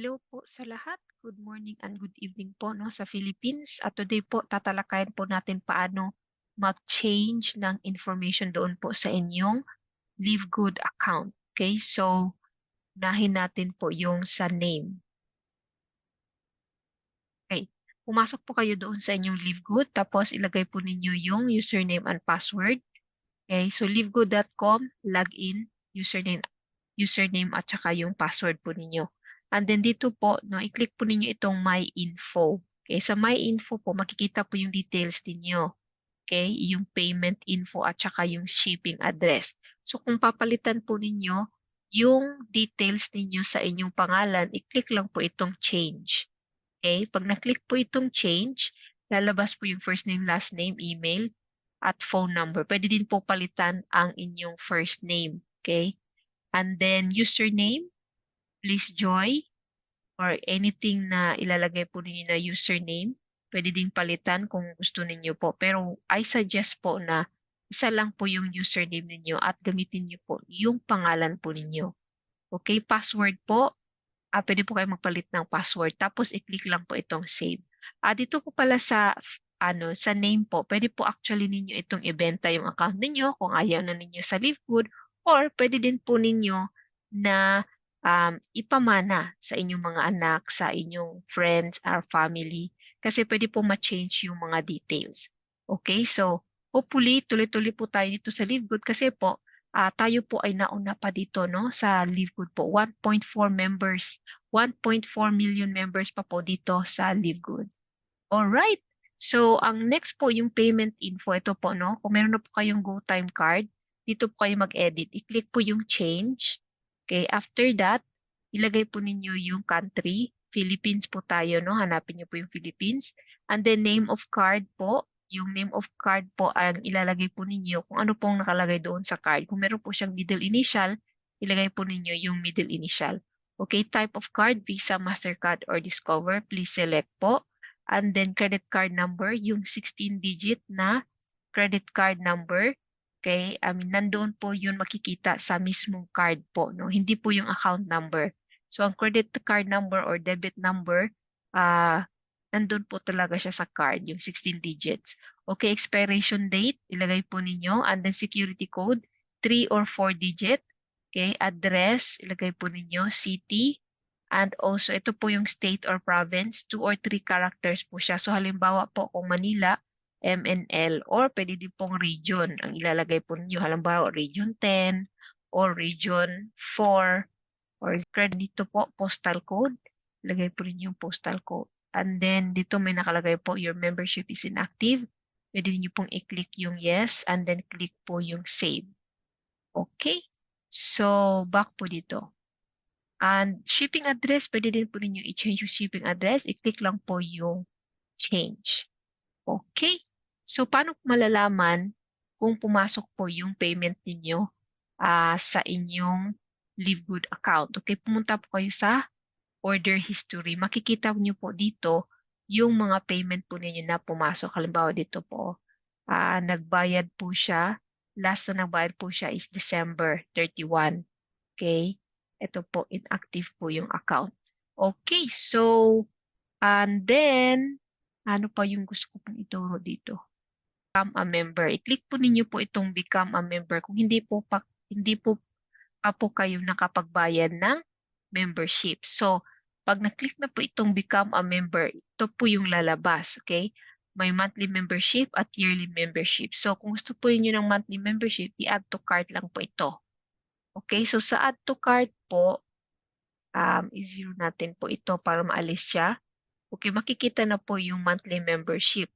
Hello po sa lahat. Good morning and good evening po no, sa Philippines. At today po tatalakayin po natin paano mag-change ng information doon po sa inyong LiveGood account. Okay, so unahin natin po yung sa name. Okay, pumasok po kayo doon sa inyong LiveGood tapos ilagay po ninyo yung username and password. Okay, so livegood.com, login, username at saka yung password po ninyo. And then dito po, no, i-click po ninyo itong My Info. Okay, sa My Info po, makikita po yung details ninyo. Okay, yung payment info at saka yung shipping address. So kung papalitan po ninyo yung details ninyo sa inyong pangalan, i-click lang po itong change. Okay, pag na-click po itong change, lalabas po yung first name, last name, email, at phone number. Pwede din po palitan ang inyong first name. Okay, and then username, please Joy, or anything na ilalagay po ninyo na username. Pwede ding palitan kung gusto ninyo po. Pero I suggest po na isa lang po yung username ninyo at gamitin niyo po yung pangalan po ninyo. Okay, password po. Pwede po kayo magpalit ng password. Tapos i-click lang po itong save. Dito po pala sa name po, pwede po actually ninyo itong ibenta yung account ninyo kung ayaw na ninyo sa Livegood, or pwede din po ninyo na ipamana sa inyong mga anak, sa inyong friends or family, kasi pwede po ma-change yung mga details. Okay, so hopefully tuloy-tuloy po tayo dito sa Livegood kasi po tayo po ay nauna pa dito no sa Livegood po. 1.4 million members pa po dito sa Livegood. Alright. So, ang next po yung payment info. Ito po, no? Kung meron na po kayong GoTime card, dito po kayo mag-edit. I-click po yung change. Okay, after that, ilagay po ninyo yung country. Philippines po tayo, no? Hanapin niyo po yung Philippines. And then name of card po. Yung name of card po ang ilalagay po ninyo kung ano pong nakalagay doon sa card. Kung meron po siyang middle initial, ilagay po ninyo yung middle initial. Okay, type of card, Visa, MasterCard, or Discover. Please select po. And then credit card number, yung 16-digit na credit card number. Okay, nandoon po yun makikita sa mismong card po, no? Hindi po yung account number. So, ang credit card number or debit number, nandun po talaga siya sa card, yung 16 digits. Okay, expiration date, ilagay po ninyo. And then security code, 3 or 4 digit. Okay, address, ilagay po ninyo, city. And also, ito po yung state or province, 2 or 3 characters po siya. So, halimbawa po kung Manila, MNL, or pwede din pong region. Ang ilalagay po ninyo, halimbawa, region 10 or region 4, or dito po, postal code. Ilagay po ninyo yung postal code. And then, dito may nakalagay po, your membership is inactive. Pwede niyo pong i-click yung yes, and then click po yung save. Okay? So, back po dito. And shipping address, pwede din po ninyo i-change yung shipping address. I-click lang po yung change. Okay. So, paano malalaman kung pumasok po yung payment ninyo sa inyong Livegood account? Okay, pumunta po kayo sa order history. Makikita niyo po dito yung mga payment po ninyo na pumasok. Halimbawa dito po, nagbayad po siya. Last na nagbayad po siya is December 31. Okay. Ito po, inactive po yung account. Okay, so, and then, ano pa yung gusto ko pong ituro dito? Become a member. I-click po ninyo po itong become a member kung hindi po pa kayo nakapagbayad ng membership. So, pag na-click na po itong become a member, ito po yung lalabas, okay? May monthly membership at yearly membership. So, kung gusto po niyo ng monthly membership, i-add to cart lang po ito. Okay, so sa add to cart po, i-zero natin po ito para maalis siya. Okay, makikita na po yung monthly membership.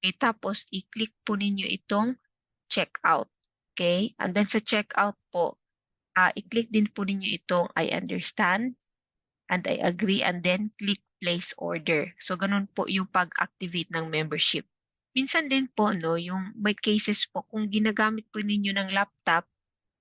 Okay, tapos i-click po ninyo itong checkout. Okay, and then sa checkout po, i-click din po ninyo itong I understand and I agree, and then click place order. So, ganun po yung pag-activate ng membership. Minsan din po, no, yung may cases po, kung ginagamit po ninyo ng laptop,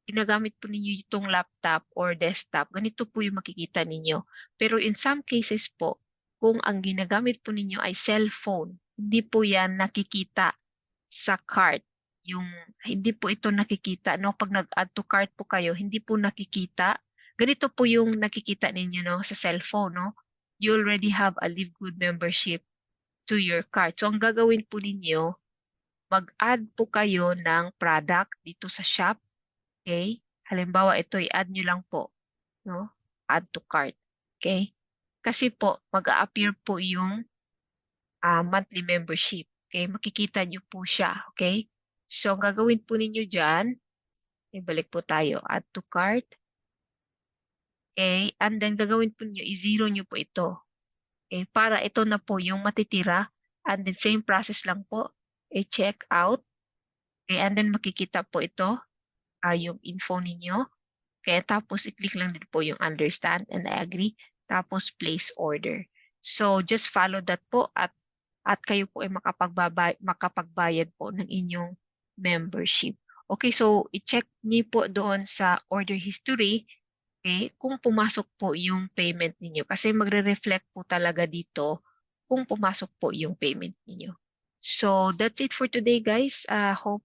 ginagamit po ninyo itong laptop or desktop, ganito po yung makikita ninyo. Pero in some cases po, kung ang ginagamit po ninyo ay cellphone, hindi po yan nakikita sa cart. Hindi po ito nakikita. No? Pag nag-add to cart po kayo, hindi po nakikita ganito po yung nakikita ninyo no, sa cellphone. No? You already have a LiveGood membership to your cart. So ang gagawin po ninyo, mag-add po kayo ng product dito sa shop. Okay? Halimbawa, ito i-add nyo lang po. No? Add to cart. Okay? Kasi po, mag-a-appear po yung monthly membership. Okay? Makikita nyo po siya. Okay? So, ang gagawin po ninyo dyan, ibalik po tayo. Add to cart. Okay? And then, gagawin po ninyo, i-zero nyo po ito. Okay? Para ito na po yung matitira. And then, same process lang po. I-check out. Okay? And then, makikita po ito, yung info ninyo. Okay? Tapos, i-click lang din po yung understand and I agree. Tapos, place order. So, just follow that po at kayo po ay makapagbayad po ng inyong membership. Okay, so i-check niyo po doon sa order history, okay, kung pumasok po yung payment ninyo. Kasi magre-reflect po talaga dito kung pumasok po yung payment ninyo. So that's it for today guys. Hope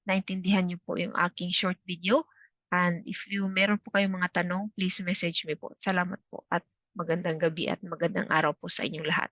naintindihan niyo po yung aking short video. And if meron po kayong mga tanong, please message me po. Salamat po at magandang gabi at magandang araw po sa inyong lahat.